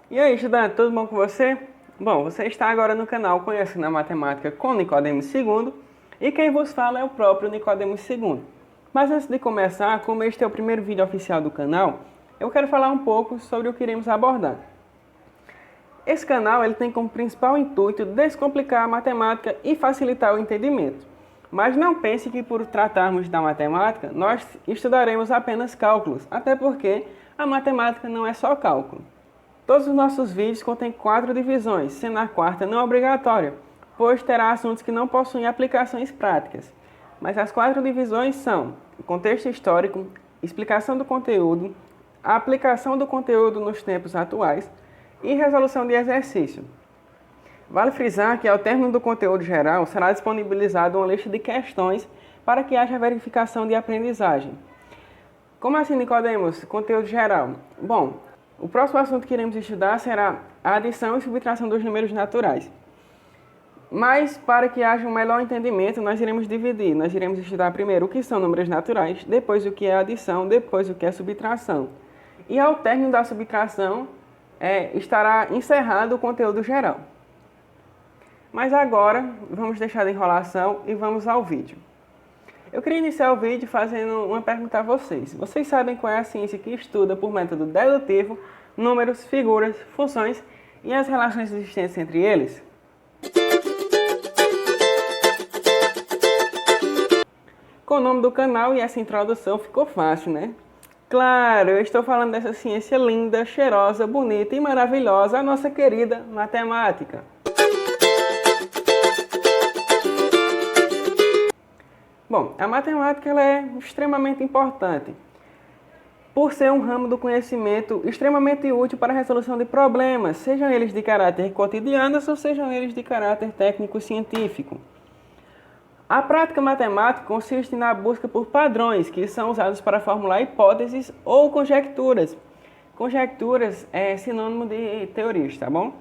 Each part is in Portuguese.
E aí, estudante, tudo bom com você? Bom, você está agora no canal Conhecendo a Matemática com Nicodemos II e quem vos fala é o próprio Nicodemos II. Mas antes de começar, como este é o primeiro vídeo oficial do canal, eu quero falar um pouco sobre o que iremos abordar. Esse canal ele tem como principal intuito descomplicar a matemática e facilitar o entendimento. Mas não pense que por tratarmos da matemática, nós estudaremos apenas cálculos, até porque a matemática não é só cálculo. Todos os nossos vídeos contêm 4 divisões, sendo a quarta não obrigatória, pois terá assuntos que não possuem aplicações práticas. Mas as 4 divisões são o contexto histórico, explicação do conteúdo, a aplicação do conteúdo nos tempos atuais e resolução de exercício. Vale frisar que ao término do conteúdo geral será disponibilizada uma lista de questões para que haja verificação de aprendizagem. Como assim, Nicodemos? Conteúdo geral? Bom, o próximo assunto que iremos estudar será a adição e subtração dos números naturais. Mas, para que haja um melhor entendimento, nós iremos dividir. Nós iremos estudar primeiro o que são números naturais, depois o que é adição, depois o que é subtração. E ao término da subtração, estará encerrado o conteúdo geral. Mas agora, vamos deixar de enrolação e vamos ao vídeo. Eu queria iniciar o vídeo fazendo uma pergunta a vocês. Vocês sabem qual é a ciência que estuda por método dedutivo, números, figuras, funções e as relações existentes entre eles? Com o nome do canal e essa introdução ficou fácil, né? Claro, eu estou falando dessa ciência linda, cheirosa, bonita e maravilhosa, a nossa querida matemática. Bom, a matemática ela é extremamente importante, por ser um ramo do conhecimento extremamente útil para a resolução de problemas, sejam eles de caráter cotidiano ou sejam eles de caráter técnico-científico. A prática matemática consiste na busca por padrões, que são usados para formular hipóteses ou conjecturas. Conjecturas é sinônimo de teorias, tá bom?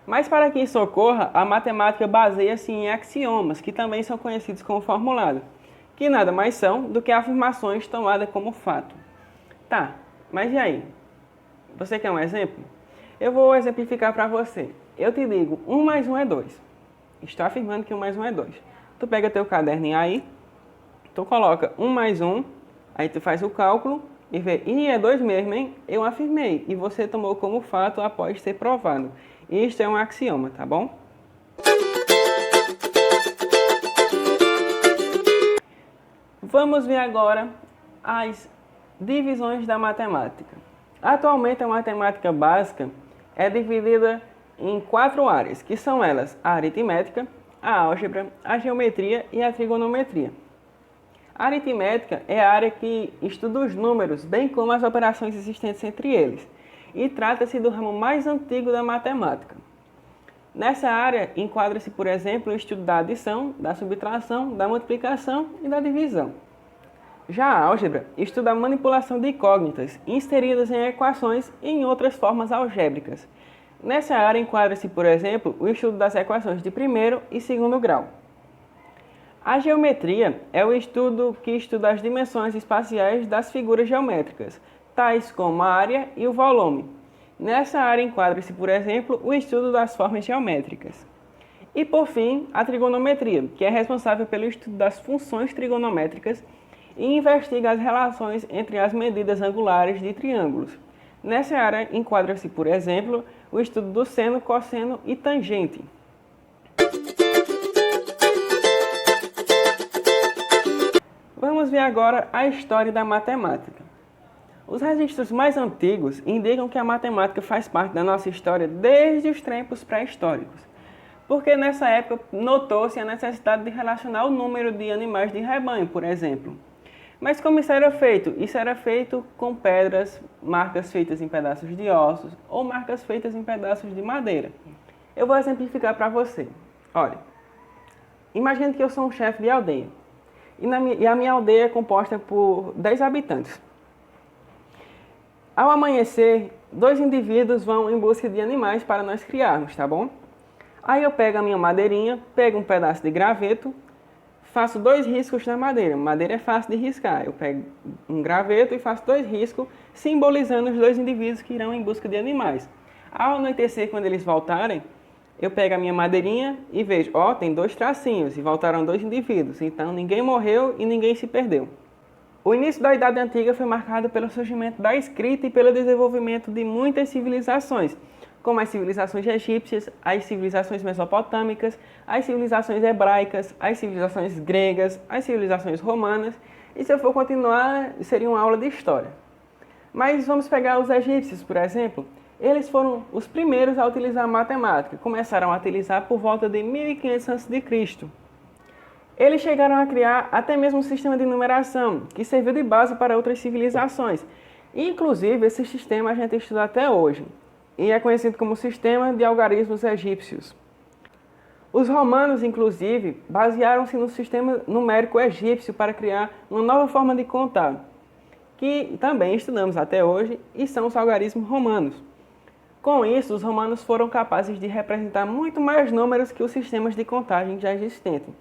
Mas para que isso ocorra, a matemática baseia-se em axiomas, que também são conhecidos como formulados, que nada mais são do que afirmações tomadas como fato. Tá, mas e aí? Você quer um exemplo? Eu vou exemplificar para você. Eu te digo, 1 mais 1 é 2. Estou afirmando que 1 mais 1 é 2. Tu pega teu caderninho aí, tu coloca 1 mais 1, aí tu faz o cálculo e vê, é 2 mesmo, hein? Eu afirmei, e você tomou como fato após ser provado. Isto é um axioma, tá bom? Vamos ver agora as divisões da matemática. Atualmente a matemática básica é dividida em 4 áreas, que são elas a aritmética, a álgebra, a geometria e a trigonometria. A aritmética é a área que estuda os números, bem como as operações existentes entre eles, e trata-se do ramo mais antigo da matemática. Nessa área enquadra-se, por exemplo, o estudo da adição, da subtração, da multiplicação e da divisão. Já a álgebra estuda a manipulação de incógnitas inseridas em equações e em outras formas algébricas. Nessa área enquadra-se, por exemplo, o estudo das equações de primeiro e segundo grau. A geometria é o estudo que estuda as dimensões espaciais das figuras geométricas, tais como a área e o volume. Nessa área enquadra-se, por exemplo, o estudo das formas geométricas. E, por fim, a trigonometria, que é responsável pelo estudo das funções trigonométricas e investiga as relações entre as medidas angulares de triângulos. Nessa área enquadra-se, por exemplo, o estudo do seno, cosseno e tangente. Vamos ver agora a história da matemática. Os registros mais antigos indicam que a matemática faz parte da nossa história desde os tempos pré-históricos, porque nessa época notou-se a necessidade de relacionar o número de animais de rebanho, por exemplo. Mas como isso era feito? Isso era feito com pedras, marcas feitas em pedaços de ossos ou marcas feitas em pedaços de madeira. Eu vou exemplificar para você. Olha, imagine que eu sou um chefe de aldeia e a minha aldeia é composta por 10 habitantes. Ao amanhecer, 2 indivíduos vão em busca de animais para nós criarmos, tá bom? Aí eu pego a minha madeirinha, pego um pedaço de graveto, faço 2 riscos na madeira. Madeira é fácil de riscar. Eu pego um graveto e faço 2 riscos, simbolizando os 2 indivíduos que irão em busca de animais. Ao anoitecer, quando eles voltarem, eu pego a minha madeirinha e vejo, ó, tem 2 tracinhos e voltaram 2 indivíduos. Então ninguém morreu e ninguém se perdeu. O início da Idade Antiga foi marcado pelo surgimento da escrita e pelo desenvolvimento de muitas civilizações, como as civilizações egípcias, as civilizações mesopotâmicas, as civilizações hebraicas, as civilizações gregas, as civilizações romanas, e se eu for continuar, seria uma aula de história. Mas vamos pegar os egípcios, por exemplo. Eles foram os primeiros a utilizar a matemática, começaram a utilizar por volta de 1500 a.C. Eles chegaram a criar até mesmo um sistema de numeração, que serviu de base para outras civilizações. Inclusive, esse sistema a gente estuda até hoje, e é conhecido como Sistema de Algarismos Egípcios. Os romanos, inclusive, basearam-se no sistema numérico egípcio para criar uma nova forma de contar, que também estudamos até hoje, e são os algarismos romanos. Com isso, os romanos foram capazes de representar muito mais números que os sistemas de contagem já existentes.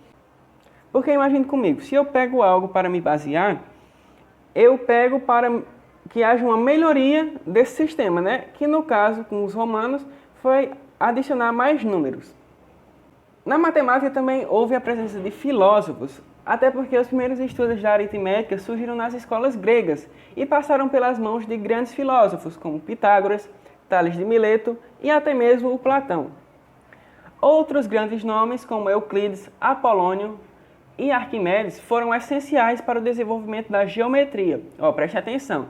Porque imagine comigo, se eu pego algo para me basear, eu pego para que haja uma melhoria desse sistema, né? Que no caso, com os romanos, foi adicionar mais números. Na matemática também houve a presença de filósofos, até porque os primeiros estudos da aritmética surgiram nas escolas gregas e passaram pelas mãos de grandes filósofos, como Pitágoras, Tales de Mileto e até mesmo o Platão. Outros grandes nomes, como Euclides, Apolônio e Arquimedes, foram essenciais para o desenvolvimento da geometria. Preste atenção.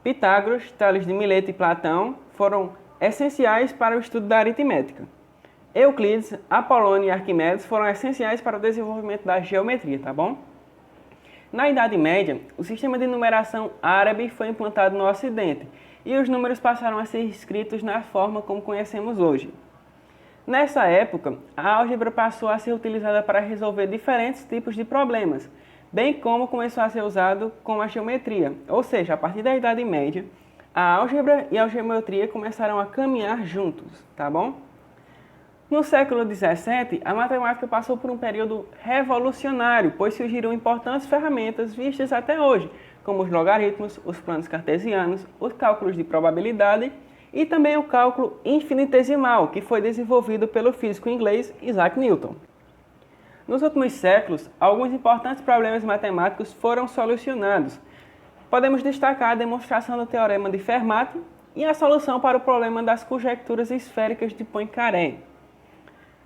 Pitágoras, Tales de Mileto e Platão foram essenciais para o estudo da aritmética. Euclides, Apolônio e Arquimedes foram essenciais para o desenvolvimento da geometria, tá bom? Na Idade Média, o sistema de numeração árabe foi implantado no Ocidente e os números passaram a ser escritos na forma como conhecemos hoje. Nessa época, a álgebra passou a ser utilizada para resolver diferentes tipos de problemas, bem como começou a ser usado com a geometria, ou seja, a partir da Idade Média, a álgebra e a geometria começaram a caminhar juntos, tá bom? No século XVII, a matemática passou por um período revolucionário, pois surgiram importantes ferramentas vistas até hoje, como os logaritmos, os planos cartesianos, os cálculos de probabilidade e também o cálculo infinitesimal, que foi desenvolvido pelo físico inglês Isaac Newton. Nos últimos séculos, alguns importantes problemas matemáticos foram solucionados. Podemos destacar a demonstração do teorema de Fermat e a solução para o problema das conjecturas esféricas de Poincaré.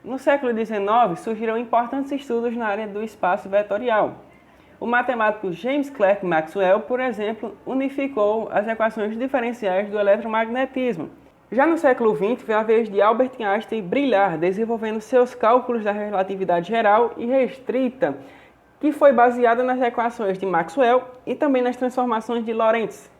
No século XIX, surgiram importantes estudos na área do espaço vetorial. O matemático James Clerk Maxwell, por exemplo, unificou as equações diferenciais do eletromagnetismo. Já no século XX, veio a vez de Albert Einstein brilhar, desenvolvendo seus cálculos da relatividade geral e restrita, que foi baseada nas equações de Maxwell e também nas transformações de Lorentz.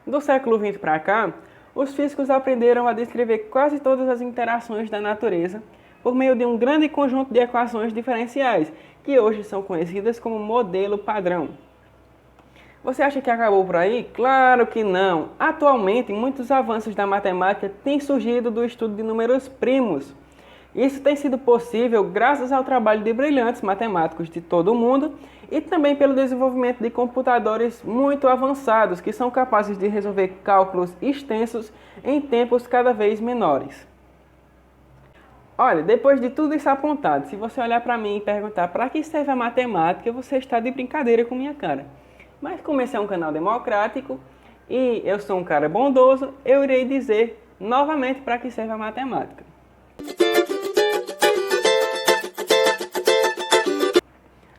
Do século XX para cá, os físicos aprenderam a descrever quase todas as interações da natureza por meio de um grande conjunto de equações diferenciais, que hoje são conhecidas como modelo padrão. Você acha que acabou por aí? Claro que não! Atualmente, muitos avanços da matemática têm surgido do estudo de números primos. Isso tem sido possível graças ao trabalho de brilhantes matemáticos de todo o mundo e também pelo desenvolvimento de computadores muito avançados que são capazes de resolver cálculos extensos em tempos cada vez menores. Olha, depois de tudo isso apontado, se você olhar para mim e perguntar para que serve a matemática, você está de brincadeira com minha cara. Mas como esse é um canal democrático e eu sou um cara bondoso, eu irei dizer novamente para que serve a matemática.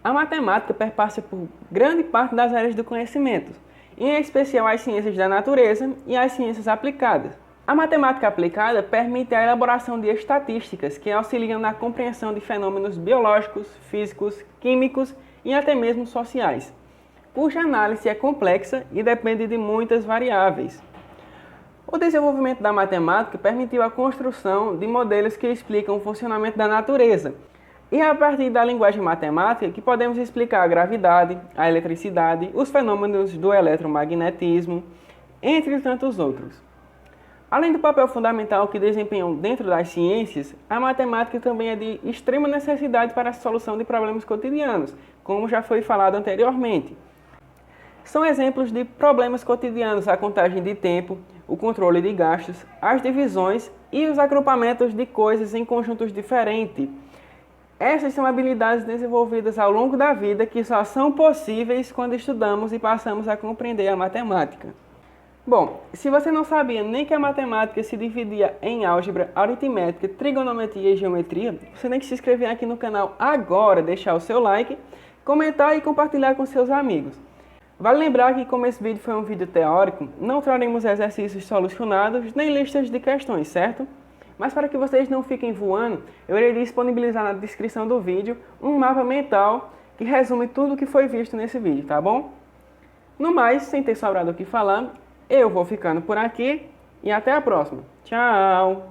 A matemática perpassa por grande parte das áreas do conhecimento, em especial as ciências da natureza e as ciências aplicadas. A matemática aplicada permite a elaboração de estatísticas que auxiliam na compreensão de fenômenos biológicos, físicos, químicos e até mesmo sociais, cuja análise é complexa e depende de muitas variáveis. O desenvolvimento da matemática permitiu a construção de modelos que explicam o funcionamento da natureza, e é a partir da linguagem matemática que podemos explicar a gravidade, a eletricidade, os fenômenos do eletromagnetismo, entre tantos outros. Além do papel fundamental que desempenham dentro das ciências, a matemática também é de extrema necessidade para a solução de problemas cotidianos, como já foi falado anteriormente. São exemplos de problemas cotidianos a contagem de tempo, o controle de gastos, as divisões e os agrupamentos de coisas em conjuntos diferentes. Essas são habilidades desenvolvidas ao longo da vida que só são possíveis quando estudamos e passamos a compreender a matemática. Bom, se você não sabia nem que a matemática se dividia em álgebra, aritmética, trigonometria e geometria, você tem que se inscrever aqui no canal agora, deixar o seu like, comentar e compartilhar com seus amigos. Vale lembrar que, como esse vídeo foi um vídeo teórico, não traremos exercícios solucionados nem listas de questões, certo? Mas para que vocês não fiquem voando, eu irei disponibilizar na descrição do vídeo um mapa mental que resume tudo o que foi visto nesse vídeo, tá bom? No mais, sem ter sobrado o que falar, eu vou ficando por aqui e até a próxima. Tchau!